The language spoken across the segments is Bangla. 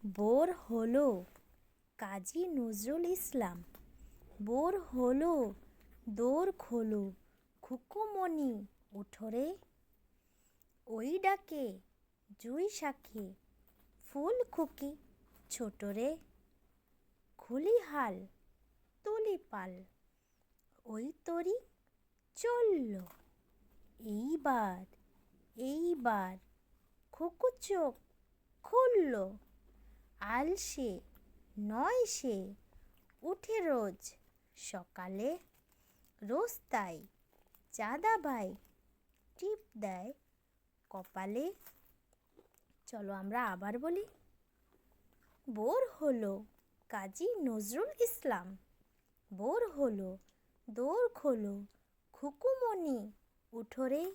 বোর হলো কাজী নজরুল ইসলাম। বোর হলো দোর খোলো, খুকুমণি উঠোরে। ওই ডাকে জুই শাকে, ফুল খুকি ছোটরে। খুলি হাল তুলি পাল, ওই তরি চলল। এইবার এইবার খুকু চোখ খুলল। আলসে নয় সে, উঠে রোজ সকালে। রোজ তাই চাঁদা ভাই টিপ দেয় কপালে। চলো আমরা আবার বলি। বোর হলো কাজী নজরুল ইসলাম। বোর হলো দোর খোলো, খুকুমণি উঠোরে।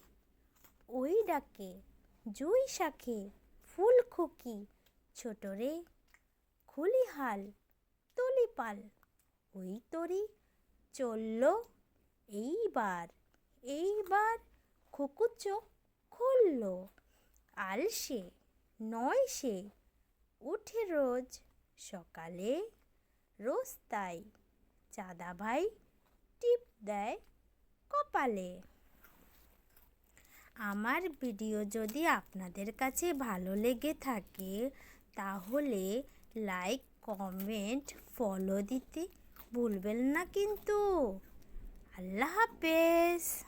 ওই ডাকে জুই শাকে, ফুল খুকি ছোটরে। খুলি হাল তুলি পাল, ওই তরি চলল। এইবার এইবার খুকু চোখ খুলল। আলসে নয় সে, উঠে রোজ সকালে। রোজ তাই চাঁদা ভাই টিপ দেয় কপালে। আমার ভিডিও যদি আপনাদের কাছে ভালো লেগে থাকে তাহলে লাইক কমেন্ট ফলো দিতে ভুলবেন না কিন্তু। আল্লাহ হাফেজ।